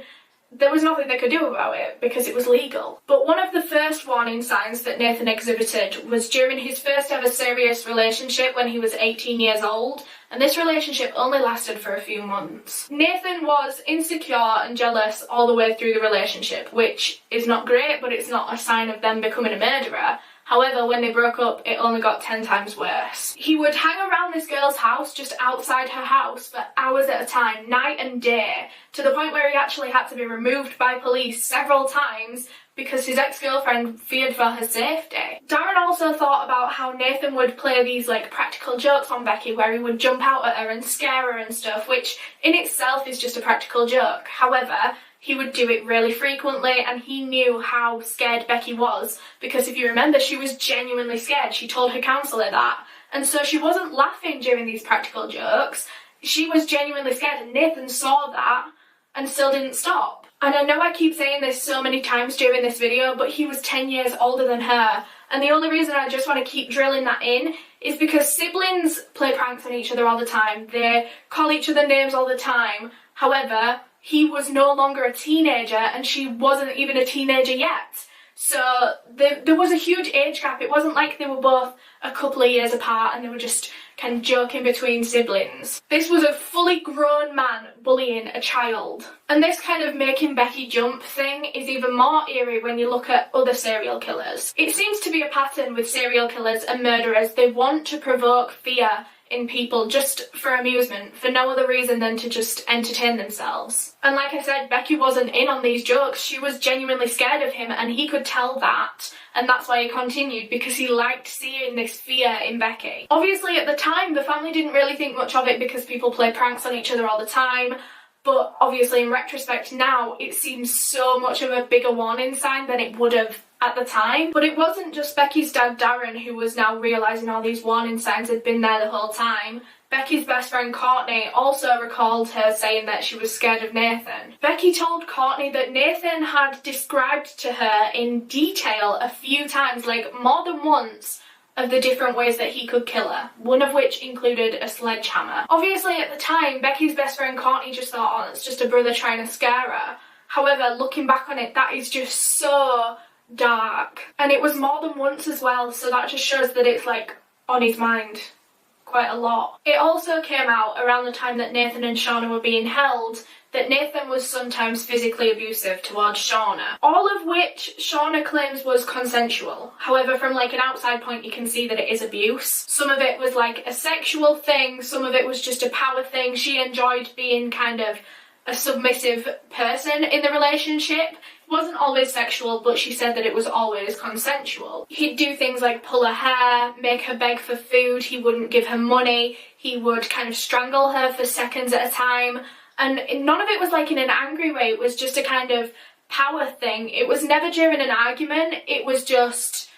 there was nothing they could do about it because it was legal. But one of the first warning signs that Nathan exhibited was during his first ever serious relationship when he was 18 years old, and this relationship only lasted for a few months. Nathan was insecure and jealous all the way through the relationship, which is not great, but it's not a sign of them becoming a murderer. However, when they broke up, it only got 10 times worse. He would hang around this girl's house, just outside her house, for hours at a time, night and day, to the point where he actually had to be removed by police several times because his ex-girlfriend feared for her safety. Darren also thought about how Nathan would play these practical jokes on Becky where he would jump out at her and scare her and stuff, which in itself is just a practical joke. However, he would do it really frequently, and he knew how scared Becky was because if you remember, she was genuinely scared. She told her counsellor that. And so she wasn't laughing during these practical jokes. She was genuinely scared, and Nathan saw that and still didn't stop. And I know I keep saying this so many times during this video, but he was 10 years older than her. And the only reason I just want to keep drilling that in is because siblings play pranks on each other all the time. They call each other names all the time. However, he was no longer a teenager and she wasn't even a teenager yet. So there was a huge age gap. It wasn't like they were both a couple of years apart and they were just kind of joking between siblings. This was a fully grown man bullying a child. And this kind of making Becky jump thing is even more eerie when you look at other serial killers. It seems to be a pattern with serial killers and murderers. They want to provoke fear in people just for amusement, for no other reason than to just entertain themselves. And like I said, Becky wasn't in on these jokes. She was genuinely scared of him and he could tell that, and that's why he continued, because he liked seeing this fear in Becky. Obviously at the time the family didn't really think much of it because people play pranks on each other all the time, but obviously in retrospect now it seems so much of a bigger warning sign than it would have at the time. But it wasn't just Becky's dad Darren who was now realising all these warning signs had been there the whole time. Becky's best friend Courtney also recalled her saying that she was scared of Nathan. Becky told Courtney that Nathan had described to her in detail a few times, more than once, of the different ways that he could kill her, one of which included a sledgehammer. Obviously at the time, Becky's best friend Courtney just thought, oh, it's just a brother trying to scare her. However, looking back on it, that is just so dark. And it was more than once as well, so that just shows that it's on his mind quite a lot. It also came out around the time that Nathan and Shauna were being held that Nathan was sometimes physically abusive towards Shauna, all of which Shauna claims was consensual. However, from an outside point you can see that it is abuse. Some of it was a sexual thing, some of it was just a power thing. She enjoyed being kind of a submissive person in the relationship. It wasn't always sexual, but she said that it was always consensual. He'd do things like pull her hair, make her beg for food, he wouldn't give her money, he would kind of strangle her for seconds at a time, and none of it was in an angry way. It was just a kind of power thing. It was never during an argument, it was just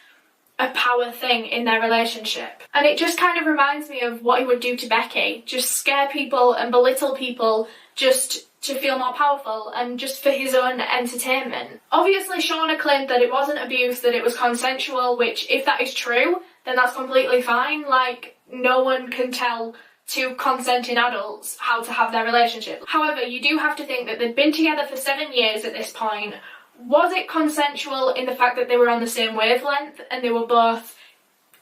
a power thing in their relationship. And it just kind of reminds me of what he would do to Becky, just scare people and belittle people just to feel more powerful and just for his own entertainment. Obviously Shauna claimed that it wasn't abuse, that it was consensual, which if that is true, then that's completely fine. No one can tell two consenting adults how to have their relationship. However, you do have to think that they'd been together for 7 years at this point. Was it consensual in the fact that they were on the same wavelength and they were both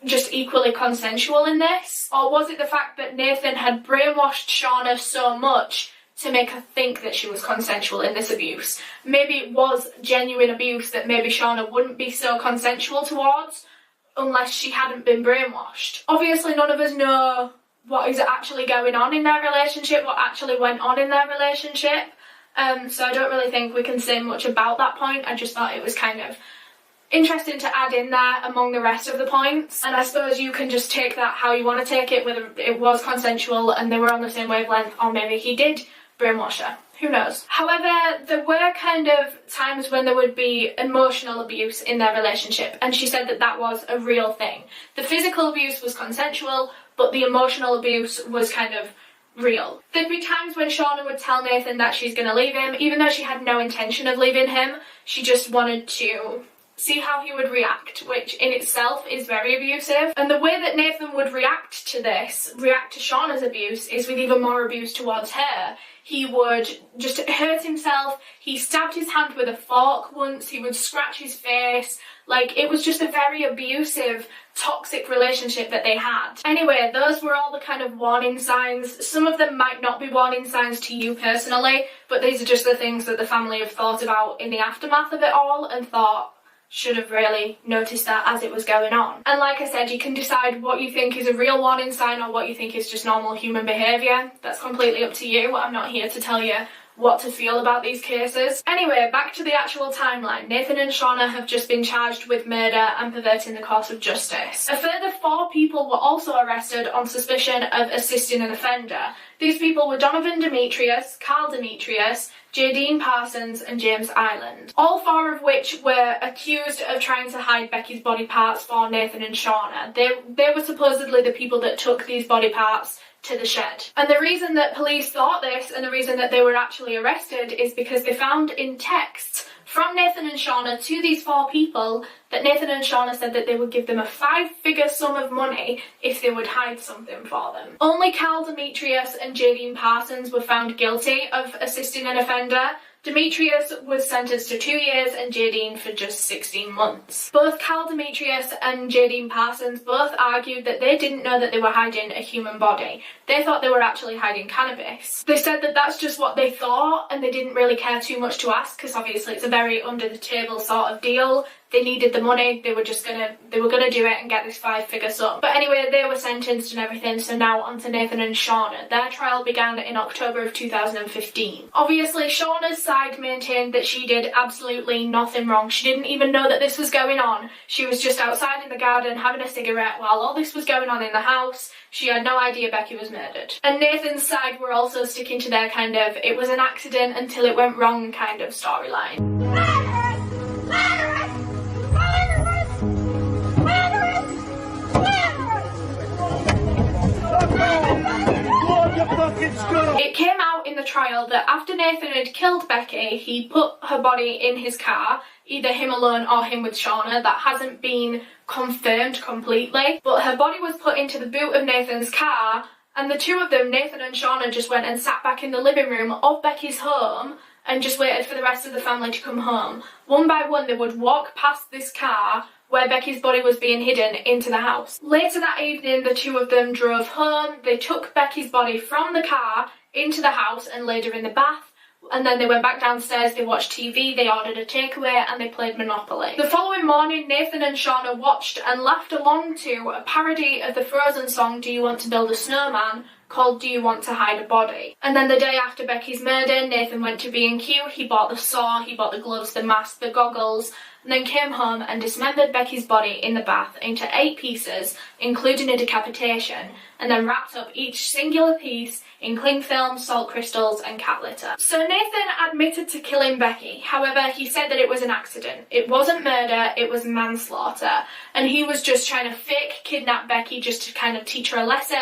just equally consensual in this? Or was it the fact that Nathan had brainwashed Shauna so much to make her think that she was consensual in this abuse? Maybe it was genuine abuse that maybe Shauna wouldn't be so consensual towards unless she hadn't been brainwashed. Obviously none of us know what is actually going on in their relationship, what actually went on in their relationship, so I don't really think we can say much about that point. I just thought it was kind of interesting to add in there among the rest of the points, and I suppose you can just take that how you want to take it, whether it was consensual and they were on the same wavelength, or maybe he did brainwash her. Who knows? However, there were kind of times when there would be emotional abuse in their relationship, and she said that that was a real thing. The physical abuse was consensual, but the emotional abuse was kind of real. There'd be times when Shauna would tell Nathan that she's going to leave him, even though she had no intention of leaving him. She just wanted to see how he would react, which in itself is very abusive. And the way that Nathan would react to Shauna's abuse, is with even more abuse towards her. He would just hurt himself. He stabbed his hand with a fork once. He would scratch his face. Like, it was just a very abusive, toxic relationship that they had. Anyway, those were all the kind of warning signs. Some of them might not be warning signs to you personally, but these are just the things that the family have thought about in the aftermath of it all and thought, should have really noticed that as it was going on. And like I said, you can decide what you think is a real warning sign or what you think is just normal human behaviour. That's completely up to you. I'm not here to tell you what to feel about these cases. Anyway, back to the actual timeline. Nathan and Shauna have just been charged with murder and perverting the course of justice. A further 4 people were also arrested on suspicion of assisting an offender. These people were Donovan Demetrius, Carl Demetrius, Jadine Parsons and James Ireland. All 4 of which were accused of trying to hide Becky's body parts for Nathan and Shauna. They were supposedly the people that took these body parts to the shed. And the reason that police thought this and the reason that they were actually arrested is because they found in texts from Nathan and Shauna to these 4 people that Nathan and Shauna said that they would give them a 5-figure sum of money if they would hide something for them. Only Carl Demetrius and Jadine Parsons were found guilty of assisting an offender. Demetrius was sentenced to 2 years and Jadine for just 16 months. Both Carl Demetrius and Jadine Parsons both argued that they didn't know that they were hiding a human body. They thought they were actually hiding cannabis. They said that that's just what they thought and they didn't really care too much to ask because obviously it's a very under the table sort of deal. They needed the money, they were gonna do it and get this 5-figure sum. But anyway, they were sentenced and everything, so now on to Nathan and Shauna. Their trial began in October of 2015. Obviously, Shauna's side maintained that she did absolutely nothing wrong. She didn't even know that this was going on. She was just outside in the garden having a cigarette while all this was going on in the house. She had no idea Becky was murdered. And Nathan's side were also sticking to their kind of it was an accident until it went wrong kind of storyline. It came out in the trial that after Nathan had killed Becky, he put her body in his car, either him alone or him with Shauna. That hasn't been confirmed completely, but her body was put into the boot of Nathan's car, and the 2 of them, Nathan and Shauna, just went and sat back in the living room of Becky's home and just waited for the rest of the family to come home. One by one, they would walk past this car where Becky's body was being hidden into the house. Later that evening, the 2 of them drove home. They took Becky's body from the car into the house and laid her in the bath. And then they went back downstairs, they watched TV, they ordered a takeaway and they played Monopoly. The following morning, Nathan and Shauna watched and laughed along to a parody of the Frozen song Do You Want to Build a Snowman called Do You Want to Hide a Body. And then the day after Becky's murder, Nathan went to B&Q, he bought the saw, he bought the gloves, the mask, the goggles, and then came home and dismembered Becky's body in the bath into 8 pieces, including a decapitation, and then wrapped up each singular piece in cling film, salt crystals, and cat litter. So Nathan admitted to killing Becky. However, he said that it was an accident. It wasn't murder, it was manslaughter. And he was just trying to fake kidnap Becky just to kind of teach her a lesson,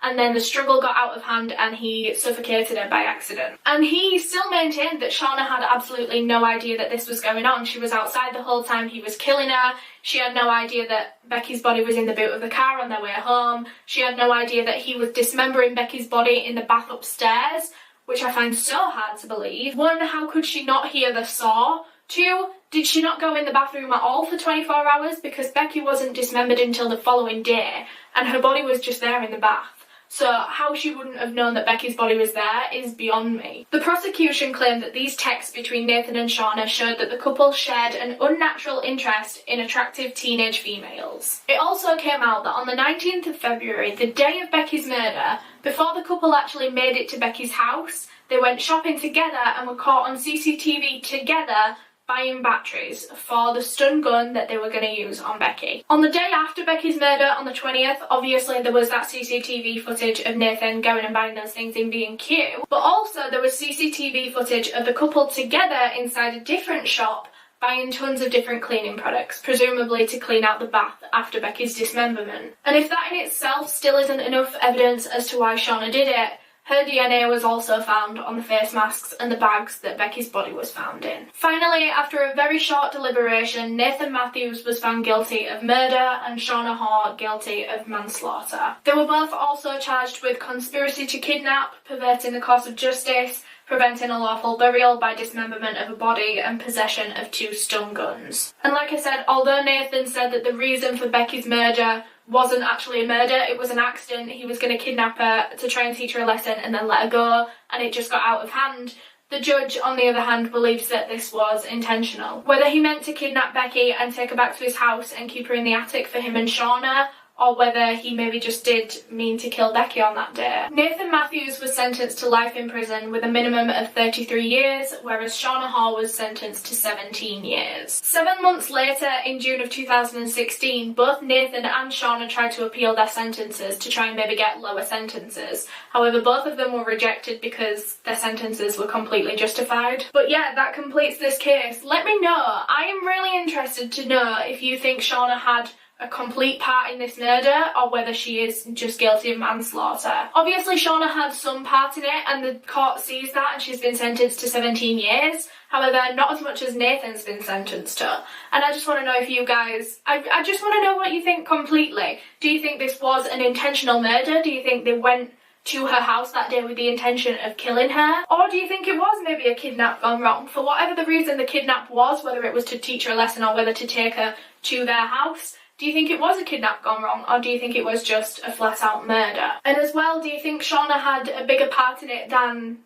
and then the struggle got out of hand and he suffocated her by accident. And he still maintained that Shauna had absolutely no idea that this was going on. She was outside the whole time he was killing her. She had no idea that Becky's body was in the boot of the car on their way home. She had no idea that he was dismembering Becky's body in the bath upstairs, which I find so hard to believe. 1, how could she not hear the saw? 2, did she not go in the bathroom at all for 24 hours? Because Becky wasn't dismembered until the following day, and her body was just there in the bath. So how she wouldn't have known that Becky's body was there is beyond me. The prosecution claimed that these texts between Nathan and Shauna showed that the couple shared an unnatural interest in attractive teenage females. It also came out that on the 19th of February, the day of Becky's murder, before the couple actually made it to Becky's house, they went shopping together and were caught on CCTV together buying batteries for the stun gun that they were going to use on Becky. On the day after Becky's murder, on the 20th, obviously there was that CCTV footage of Nathan going and buying those things in B&Q, but also there was CCTV footage of the couple together inside a different shop buying tons of different cleaning products, presumably to clean out the bath after Becky's dismemberment. And if that in itself still isn't enough evidence as to why Shauna did it, Her DNA was also found on the face masks and the bags that Becky's body was found in. Finally, after a very short deliberation, Nathan Matthews was found guilty of murder and Shauna Haw guilty of manslaughter. They were both also charged with conspiracy to kidnap, perverting the course of justice, preventing a lawful burial by dismemberment of a body, and possession of 2 stun guns. And like I said, although Nathan said that the reason for Becky's murder wasn't actually a murder, it was an accident, he was going to kidnap her to try and teach her a lesson and then let her go, and it just got out of hand, the judge, on the other hand, believes that this was intentional. Whether he meant to kidnap Becky and take her back to his house and keep her in the attic for him and Shauna, or whether he maybe just did mean to kill Becky on that day. Nathan Matthews was sentenced to life in prison with a minimum of 33 years, whereas Shauna Haw was sentenced to 17 years. 7 months later, in June of 2016, both Nathan and Shauna tried to appeal their sentences to try and maybe get lower sentences. However, both of them were rejected because their sentences were completely justified. But yeah, that completes this case. Let me know. I am really interested to know if you think Shauna had a complete part in this murder or whether she is just guilty of manslaughter. Obviously Shauna had some part in it and the court sees that and she's been sentenced to 17 years. However, not as much as Nathan's been sentenced to. And I just want to know if you guys, I just want to know what you think completely. Do you think this was an intentional murder? Do you think they went to her house that day with the intention of killing her? Or do you think it was maybe a kidnap gone wrong? For whatever the reason the kidnap was, whether it was to teach her a lesson or whether to take her to their house, do you think it was a kidnap gone wrong, or do you think it was just a flat-out murder? And as well, do you think Shauna had a bigger part in it than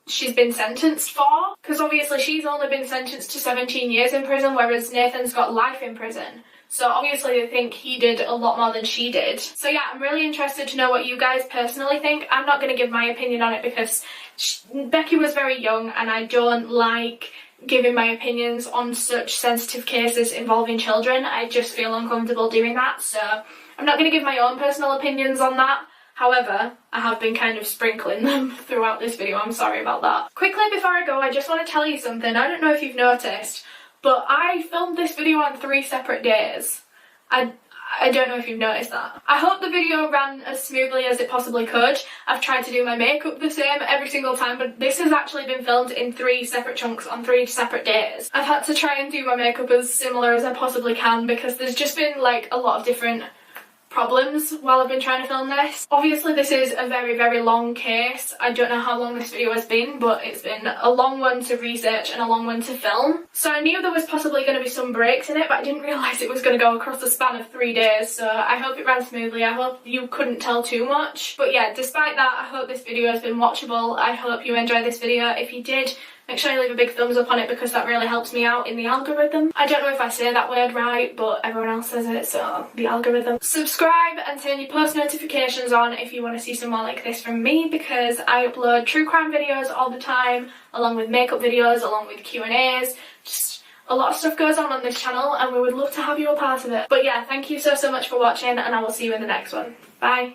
she's been sentenced for? Because obviously she's only been sentenced to 17 years in prison, whereas Nathan's got life in prison. So obviously they think he did a lot more than she did. So yeah, I'm really interested to know what you guys personally think. I'm not going to give my opinion on it because Becky was very young and I don't like giving my opinions on such sensitive cases involving children. I just feel uncomfortable doing that, so I'm not going to give my own personal opinions on that. However, I have been kind of sprinkling them throughout this video. I'm sorry about that. Quickly before I go, I just want to tell you something. I don't know if you've noticed, but I filmed this video on 3 separate days. I don't know if you've noticed that. I hope the video ran as smoothly as it possibly could. I've tried to do my makeup the same every single time, but this has actually been filmed in 3 separate chunks on 3 separate days. I've had to try and do my makeup as similar as I possibly can because there's just been like a lot of different problems while I've been trying to film this. Obviously this is a very, very long case. I don't know how long this video has been, but it's been a long one to research and a long one to film. So I knew there was possibly going to be some breaks in it, but I didn't realise it was going to go across the span of 3 days, so I hope it ran smoothly. I hope you couldn't tell too much. But yeah, despite that, I hope this video has been watchable. I hope you enjoyed this video. If you did, make sure you leave a big thumbs up on it because that really helps me out in the algorithm. I don't know if I say that word right, but everyone else says it, so the algorithm. Subscribe and turn your post notifications on if you want to see some more like this from me, because I upload true crime videos all the time, along with makeup videos, along with Q&As. Just a lot of stuff goes on this channel and we would love to have you a part of it. But yeah, thank you so much for watching and I will see you in the next one. Bye.